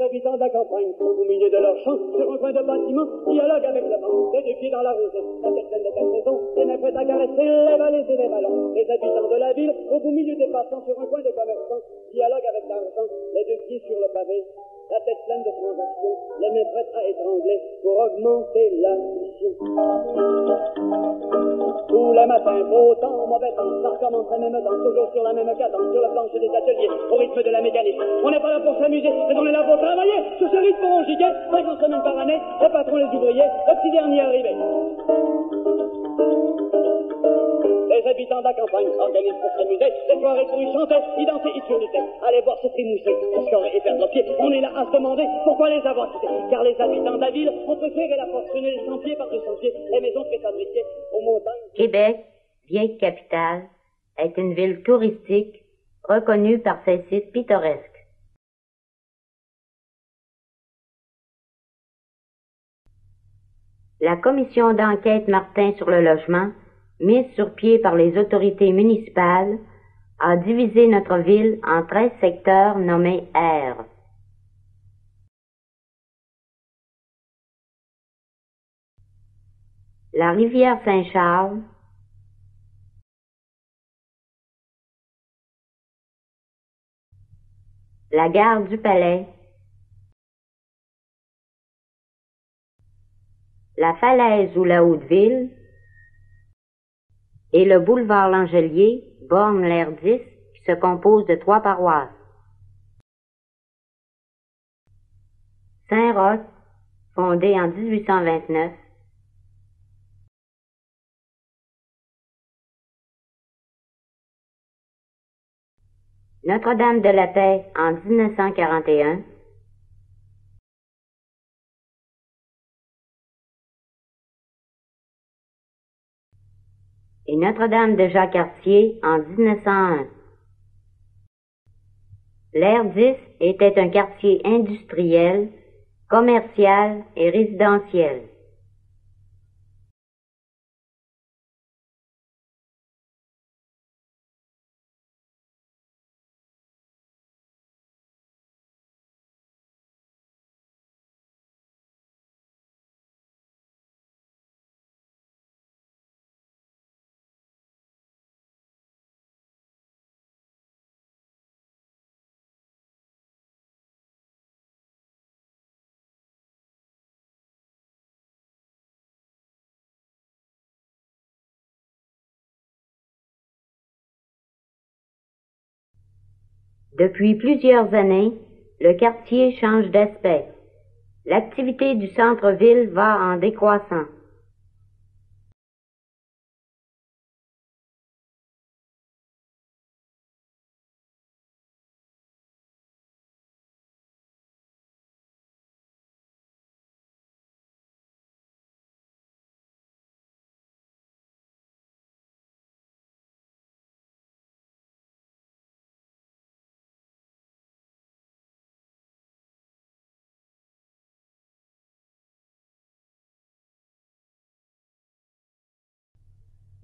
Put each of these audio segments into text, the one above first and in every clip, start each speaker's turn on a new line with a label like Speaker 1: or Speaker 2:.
Speaker 1: habitants de la campagne sont au milieu de leur champ, sur un coin de bâtiment, dialoguent avec le vent, les deux pieds dans la rosée, la tête pleine de saison, les mains prêtes à caresser les vallées et les ballons. Les habitants de la ville, au beau milieu des passants, sur un coin de commerçant, dialoguent avec l'argent, les deux pieds sur le pavé, la tête pleine de transactions, les mains prêtes à étrangler pour augmenter la mission. Tous les matins, beau temps, mauvais temps, ça recommence la même danse, toujours sur la même cadence, sur le plancher des ateliers, au rythme de la mécanique. On n'est pas là pour s'amuser, mais on est là pour travailler. Sur ce rythme, on gigue, 50 semaines par année, les patrons, les ouvriers, le petit dernier arrivé. Les habitants de la campagne s'organisent pour s'amuser, les soirées pour y chanter, y danser, y tourner, aller voir se trimousser, se scorer et perdre pied. On est là à se demander pourquoi les avoir quittés, car les habitants de la ville ont préféré la fortune les 100 pieds par 200 pieds, les maisons préfabriquées aux montagnes.
Speaker 2: Québec, vieille capitale, est une ville touristique reconnue par ses sites pittoresques. La commission d'enquête Martin sur le logement, mise sur pied par les autorités municipales, a divisé notre ville en 13 secteurs nommés R. La rivière Saint-Charles, la gare du Palais, la falaise ou la Haute-Ville et le boulevard Langelier borne l'aire 10 qui se compose de 3 paroisses. Saint-Roch, fondé en 1829, Notre-Dame de la Paix en 1941, et Notre-Dame de Jacques-Cartier en 1901. L'aire 10 était un quartier industriel, commercial et résidentiel. Depuis plusieurs années, le quartier change d'aspect. L'activité du centre-ville va en décroissant.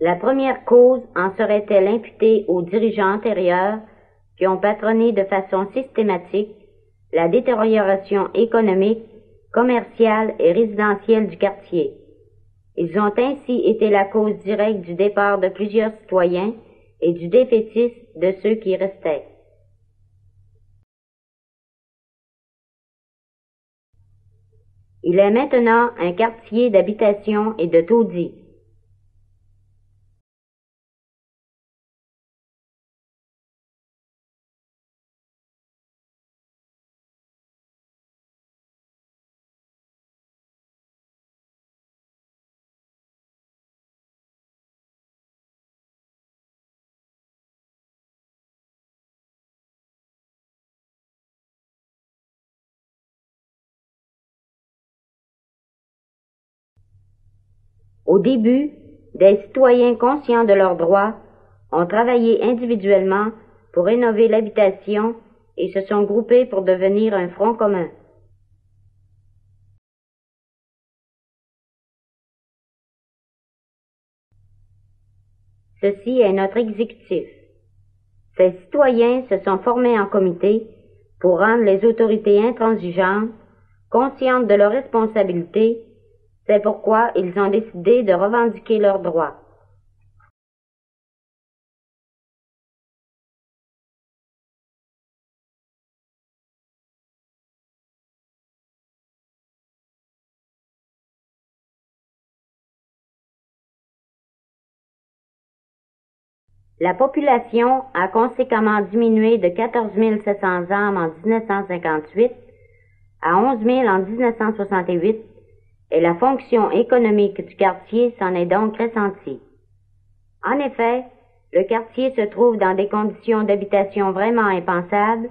Speaker 2: La première cause en serait-elle imputée aux dirigeants antérieurs qui ont patronné de façon systématique la détérioration économique, commerciale et résidentielle du quartier. Ils ont ainsi été la cause directe du départ de plusieurs citoyens et du défaitisme de ceux qui restaient. Il est maintenant un quartier d'habitation et de taudis. Au début, des citoyens conscients de leurs droits ont travaillé individuellement pour rénover l'habitation et se sont groupés pour devenir un front commun. Ceci est notre exécutif. Ces citoyens se sont formés en comité pour rendre les autorités intransigeantes, conscientes de leurs responsabilités. C'est pourquoi ils ont décidé de revendiquer leurs droits. La population a conséquemment diminué de 14 700 âmes en 1958 à 11 000 en 1968 et la fonction économique du quartier s'en est donc ressentie. En effet, le quartier se trouve dans des conditions d'habitation vraiment impensables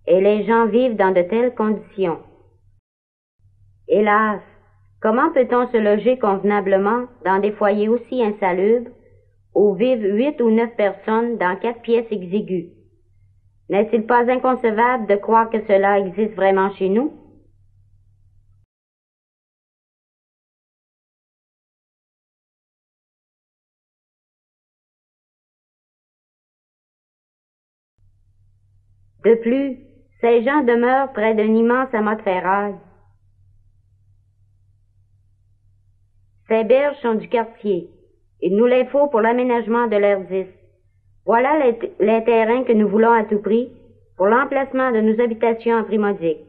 Speaker 2: et les gens vivent dans de telles conditions. Hélas, comment peut-on se loger convenablement dans des foyers aussi insalubres où vivent 8 ou 9 personnes dans 4 pièces exiguës? N'est-il pas inconcevable de croire que cela existe vraiment chez nous? De plus, ces gens demeurent près d'un immense amas de ferraille. Ces berges sont du quartier. Il nous les faut pour l'aménagement de l'air 10. Voilà les terrains que nous voulons à tout prix pour l'emplacement de nos habitations en primaudique.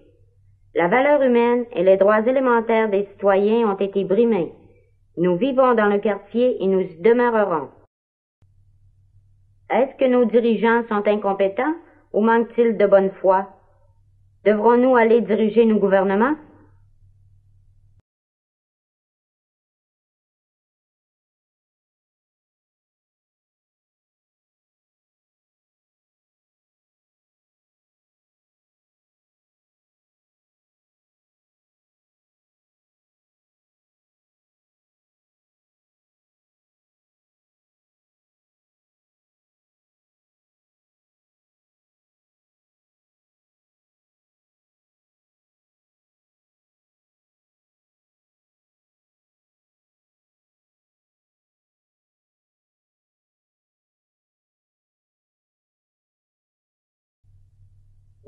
Speaker 2: La valeur humaine et les droits élémentaires des citoyens ont été brimés. Nous vivons dans le quartier et nous y demeurerons. Est-ce que nos dirigeants sont incompétents ou manquent-ils de bonne foi? Devrons-nous aller diriger nos gouvernements?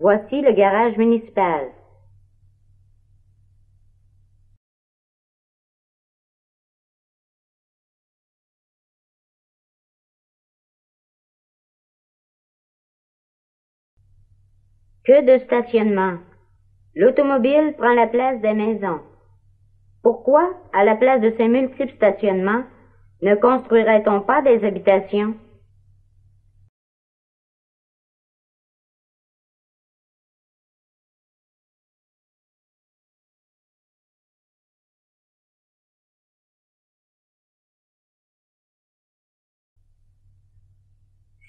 Speaker 2: Voici le garage municipal. Que de stationnement! L'automobile prend la place des maisons. Pourquoi, à la place de ces multiples stationnements, ne construirait-on pas des habitations?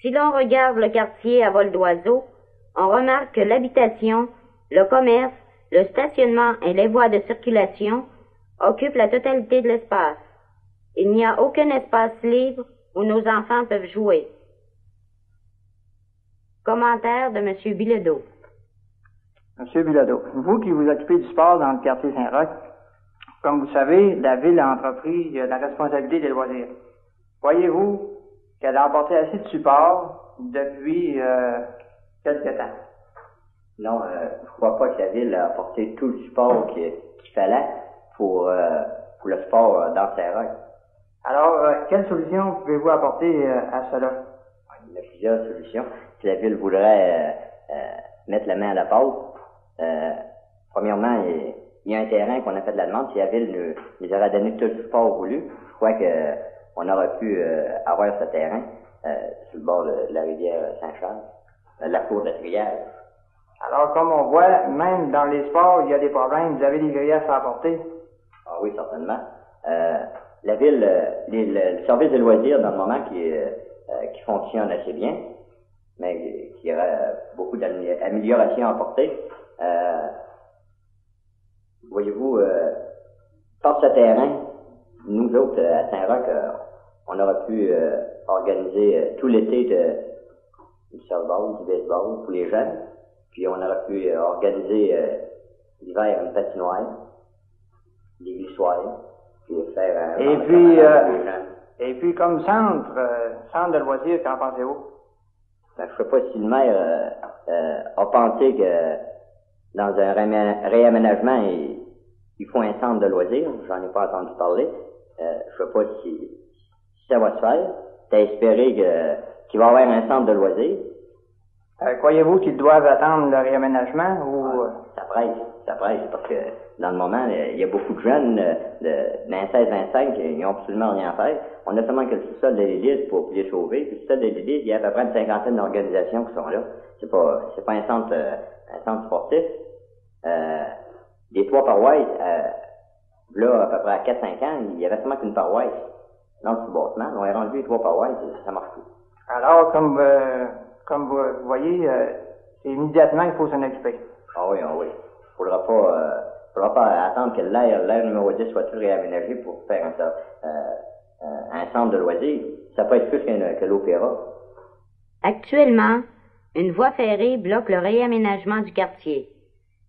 Speaker 2: Si l'on regarde le quartier à vol d'oiseau, on remarque que l'habitation, le commerce, le stationnement et les voies de circulation occupent la totalité de l'espace. Il n'y a aucun espace libre où nos enfants peuvent jouer. Commentaire de M. Bilodeau.
Speaker 3: Monsieur Bilodeau, vous qui vous occupez du sport dans le quartier Saint-Roch, comme vous savez, la ville a entrepris la responsabilité des loisirs. Voyez-vous qu'elle a apporté assez de support depuis quelque temps?
Speaker 4: Non, je crois pas que la ville a apporté tout le support qu'il fallait pour le sport dans Saint-Roch.
Speaker 3: Alors, quelle solution pouvez-vous apporter à cela?
Speaker 4: Il y a plusieurs solutions. Si la ville voudrait mettre la main à la pâte, premièrement, il y a un terrain qu'on a fait de la demande. Si la ville nous aurait donné tout le support voulu, je crois qu'on aurait pu avoir ce terrain sur le bord de la rivière Saint-Charles, la cour de la Trière.
Speaker 3: Alors, comme on voit, même dans les sports, il y a des problèmes. Vous avez des griefs à apporter?
Speaker 4: Ah oui, certainement. La ville, le service de loisirs, dans le moment, qui fonctionne assez bien, mais qui aurait beaucoup d'améliorations à apporter. Voyez-vous, par ce terrain, nous autres, à Saint-Roch, on aurait pu organiser tout l'été du softball, du baseball pour les jeunes, puis on aurait pu organiser l'hiver une patinoire, des glissoires, puis faire un
Speaker 3: Et puis, comme centre de loisirs, qu'en pensez-vous?
Speaker 4: Ben, je sais pas si le maire a pensé que dans un réaménagement, il faut un centre de loisirs. J'en ai pas entendu parler. Je sais pas si ça va se faire. T'as espéré qu'il va y avoir un centre de loisirs.
Speaker 3: Croyez-vous qu'ils doivent attendre le réaménagement ou...
Speaker 4: Ça presse, parce que dans le moment, il y a beaucoup de jeunes d'un 16-25 qui n'ont absolument rien à faire. On a seulement que le sous-sol de l'Église pour les sauver. Puis le sous-sol de l'Église, il y a à peu près une cinquantaine d'organisations qui sont là. C'est pas un centre sportif. Les 3 paroisses, là, à peu près à 4-5 ans, il y avait seulement qu'une paroisse dans le sous-bâtiment. On a rendu les 3 paroisses et ça marche plus.
Speaker 3: Alors, comme vous voyez, c'est immédiatement qu'il faut s'en occuper.
Speaker 4: Ah oui. Faudra pas attendre que l'aire numéro 10 soit tout réaménagé pour faire un centre de loisirs. Ça peut être plus que l'opéra.
Speaker 2: Actuellement, une voie ferrée bloque le réaménagement du quartier.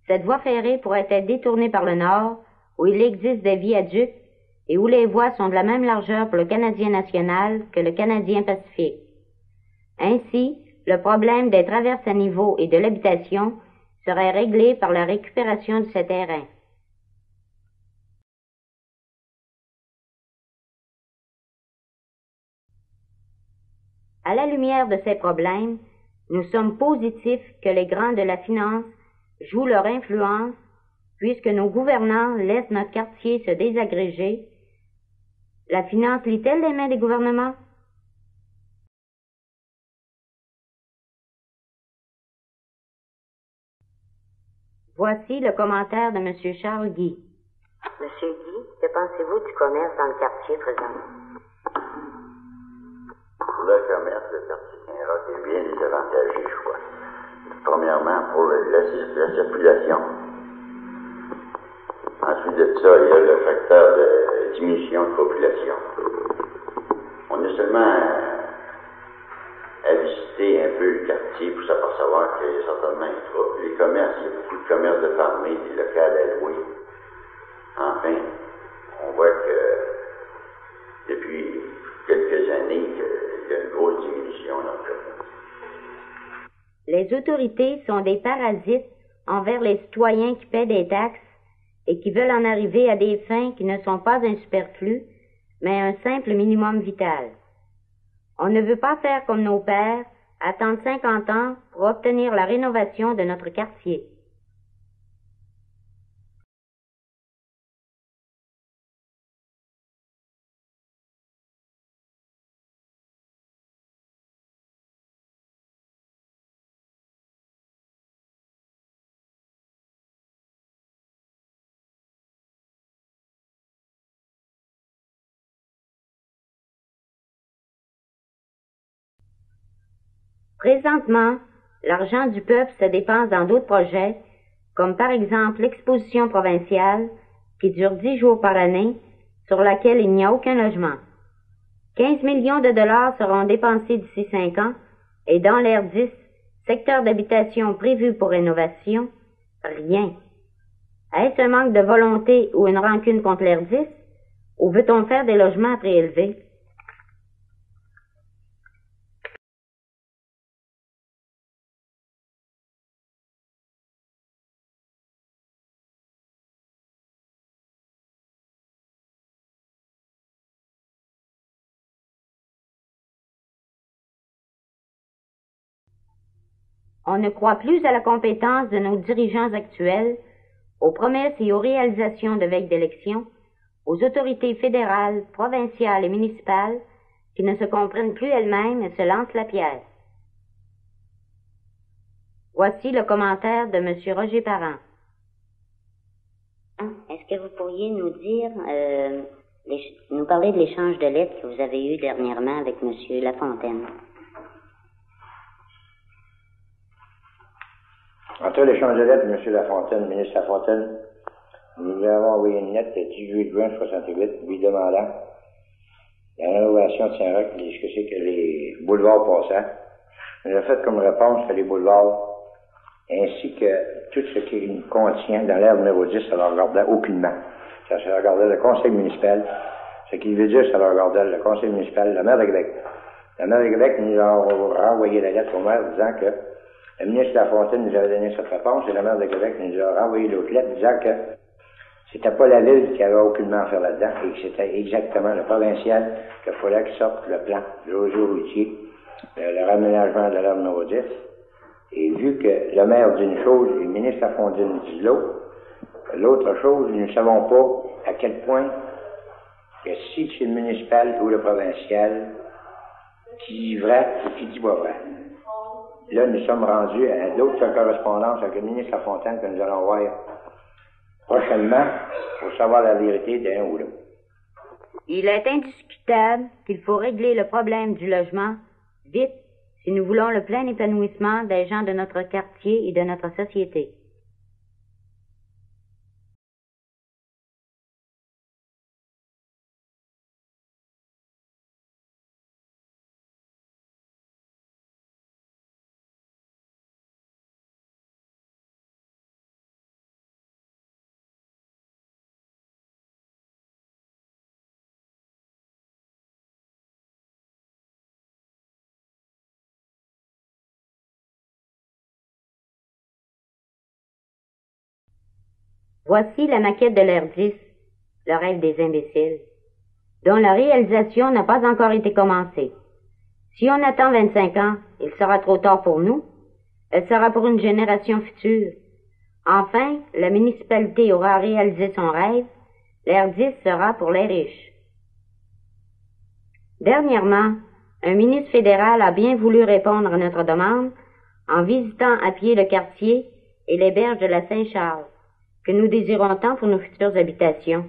Speaker 2: Cette voie ferrée pourrait être détournée par le nord, où il existe des viaducs et où les voies sont de la même largeur pour le Canadien national que le Canadien Pacifique. Ainsi, le problème des traverses à niveau et de l'habitation serait réglé par la récupération de ces terrains. À la lumière de ces problèmes, nous sommes positifs que les grands de la finance jouent leur influence, puisque nos gouvernants laissent notre quartier se désagréger. La finance lit-elle les mains des gouvernements? Voici le commentaire de M. Charles Guy. Monsieur Guy, que pensez-vous du commerce dans le quartier présent?
Speaker 5: Pour le commerce, le quartier Saint-Roch est bien désavantagé, je crois. Premièrement, pour la circulation. Ensuite de ça, il y a le facteur de diminution de population. On est seulement à visiter un peu le quartier pour s'apercevoir qu'il y a certainement une troupe. Les commerces, il y a beaucoup de commerces de fermés, des locales à louer. Enfin, on voit que depuis quelques années, il y a une grosse diminution dans le commerce.
Speaker 2: Les autorités sont des parasites envers les citoyens qui paient des taxes et qui veulent en arriver à des fins qui ne sont pas un superflu, mais un simple minimum vital. On ne veut pas faire comme nos pères, attendre 50 ans pour obtenir la rénovation de notre quartier. Présentement, l'argent du peuple se dépense dans d'autres projets, comme par exemple l'exposition provinciale, qui dure 10 jours par année, sur laquelle il n'y a aucun logement. 15 millions de dollars seront dépensés d'ici 5 ans, et dans l'ère 10, secteur d'habitation prévu pour rénovation, rien. Est-ce un manque de volonté ou une rancune contre l'ère 10, ou veut-on faire des logements à prix élevé? On ne croit plus à la compétence de nos dirigeants actuels, aux promesses et aux réalisations de veille d'élection, aux autorités fédérales, provinciales et municipales qui ne se comprennent plus elles-mêmes et se lancent la pierre. Voici le commentaire de M. Roger Parent.
Speaker 6: Est-ce que vous pourriez nous dire, nous parler de l'échange de lettres que vous avez eu dernièrement avec M. Lafontaine?
Speaker 7: Entre l'échange de lettres de M. Lafontaine, le ministre Lafontaine, nous lui avons envoyé une lettre le 18 juin 1968 lui demandant la rénovation de Saint-Roch, ce que c'est que les boulevards passants. Il a fait comme réponse que les boulevards, ainsi que tout ce qui contient dans l'ère numéro 10, ça ne regardait aucunement. Ça regardait le conseil municipal. Ce qui veut dire que ça regardait le conseil municipal, le maire de Québec, La maire de Québec nous a renvoyé la lettre au maire disant que le ministre Lafontaine nous avait donné cette réponse et la maire de Québec nous a renvoyé l'autre lettre disant que c'était pas la ville qui avait aucunement à faire là-dedans et que c'était exactement le provincial qu'il fallait qu'il sorte le plan José Routier, le raménagement de la rame numéro 10. Et vu que le maire dit une chose et le ministre Lafontaine dit l'autre chose, nous ne savons pas à quel point que si c'est le municipal ou le provincial qui dit vrai ou qui dit pas vrai. Là, nous sommes rendus à d'autres correspondances avec le ministre Lafontaine que nous allons voir prochainement pour savoir la vérité d'un ou l'autre.
Speaker 2: Il est indiscutable qu'il faut régler le problème du logement vite si nous voulons le plein épanouissement des gens de notre quartier et de notre société. Voici la maquette de l'Air 10, le rêve des imbéciles, dont la réalisation n'a pas encore été commencée. Si on attend 25 ans, il sera trop tard pour nous. Elle sera pour une génération future. Enfin, la municipalité aura réalisé son rêve. L'Air 10 sera pour les riches. Dernièrement, un ministre fédéral a bien voulu répondre à notre demande en visitant à pied le quartier et les berges de la Saint-Charles, que nous désirons tant pour nos futures habitations.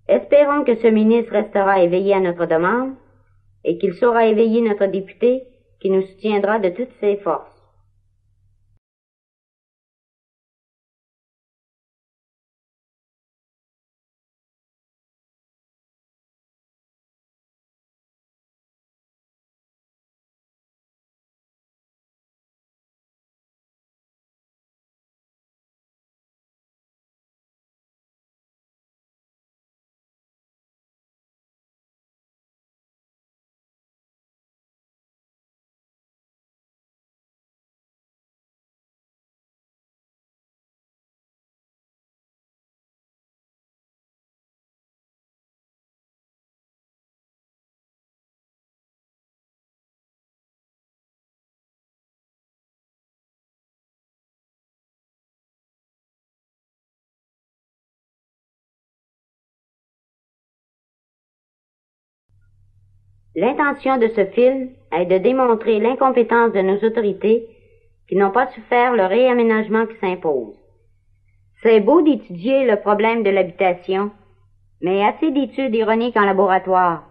Speaker 2: Espérons que ce ministre restera éveillé à notre demande et qu'il saura éveiller notre député qui nous soutiendra de toutes ses forces. L'intention de ce film est de démontrer l'incompétence de nos autorités qui n'ont pas su faire le réaménagement qui s'impose. C'est beau d'étudier le problème de l'habitation, mais assez d'études ironiques en laboratoire.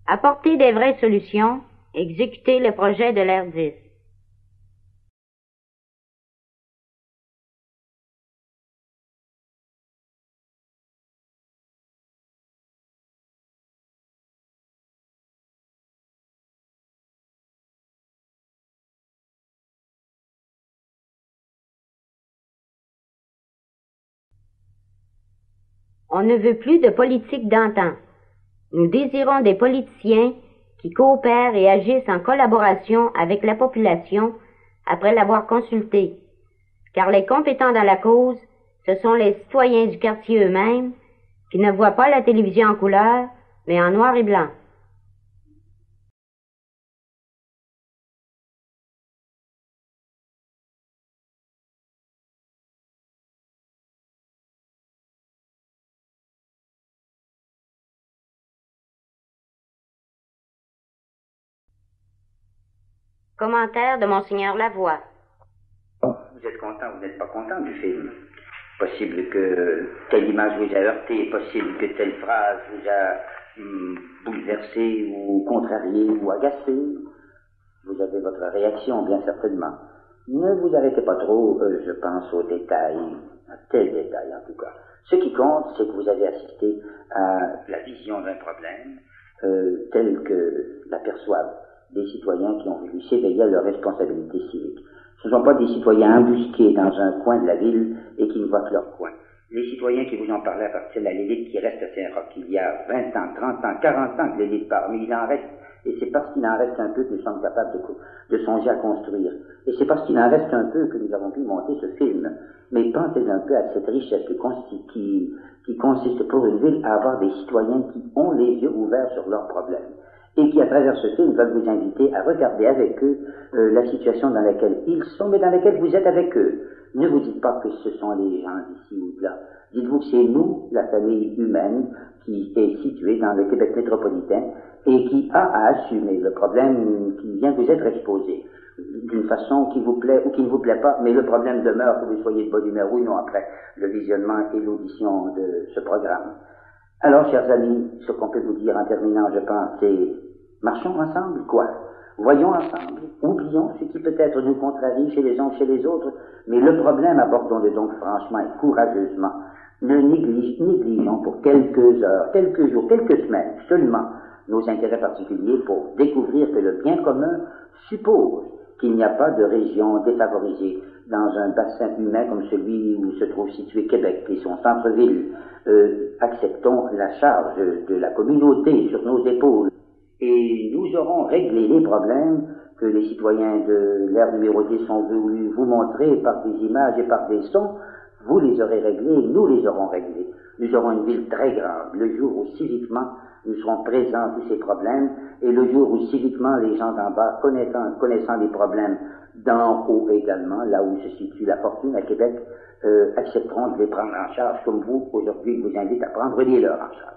Speaker 2: Apporter des vraies solutions, exécuter le projet de l'Air 10. On ne veut plus de politique d'antan. Nous désirons des politiciens qui coopèrent et agissent en collaboration avec la population après l'avoir consultée, car les compétents dans la cause, ce sont les citoyens du quartier eux-mêmes qui ne voient pas la télévision en couleur, mais en noir et blanc. Commentaire de Monseigneur Lavoie.
Speaker 8: Vous êtes content, vous n'êtes pas content du film. Possible que telle image vous a heurté, possible que telle phrase vous a bouleversé ou contrarié ou agacé. Vous avez votre réaction, bien certainement. Ne vous arrêtez pas trop, je pense, aux détails, à tel détail en tout cas. Ce qui compte, c'est que vous avez assisté à la vision d'un problème tel que l'aperçoivent des citoyens qui ont voulu s'éveiller à leurs responsabilités civiques. Ce ne sont pas des citoyens embusqués dans un coin de la ville et qui ne voient que leur coin. Les citoyens qui vous en parlaient à partir de l'élite qui reste à Saint-Roch, il y a 20 ans, 30 ans, 40 ans que l'élite part, mais il en reste, Et c'est parce qu'il en reste un peu que nous sommes capables de songer à construire. Et c'est parce qu'il en reste un peu que nous avons pu monter ce film. Mais pensez un peu à cette richesse qui consiste pour une ville à avoir des citoyens qui ont les yeux ouverts sur leurs problèmes. Et qui, à travers ce film, veulent vous inviter à regarder avec eux la situation dans laquelle ils sont, mais dans laquelle vous êtes avec eux. Ne vous dites pas que ce sont les gens d'ici ou de là. Dites-vous que c'est nous, la famille humaine, qui est située dans le Québec métropolitain et qui a à assumer le problème qui vient vous être exposé d'une façon qui vous plaît ou qui ne vous plaît pas, mais le problème demeure que vous soyez de bonne humeur ou non après le visionnement et l'audition de ce programme. Alors, chers amis, ce qu'on peut vous dire en terminant, je pense, c'est marchons ensemble, quoi? Voyons ensemble, oublions ce qui peut-être nous contrarie chez les uns chez les autres, mais le problème, abordons-le donc franchement et courageusement. Ne négligeons pour quelques heures, quelques jours, quelques semaines seulement nos intérêts particuliers pour découvrir que le bien commun suppose qu'il n'y a pas de région défavorisée dans un bassin humain comme celui où se trouve situé Québec et son centre-ville. Acceptons la charge de la communauté sur nos épaules et nous aurons réglé les problèmes que les citoyens de l'ère numérotée sont venus vous montrer par des images et par des sons. Vous les aurez réglés, nous les aurons réglés. Nous aurons une ville très grande, le jour où civiquement nous serons présents à tous ces problèmes, et le jour où civiquement les gens d'en bas, connaissant les problèmes d'en haut également, là où se situe la fortune à Québec, accepteront de les prendre en charge comme vous, aujourd'hui, je vous invite à prendre les leurs en charge.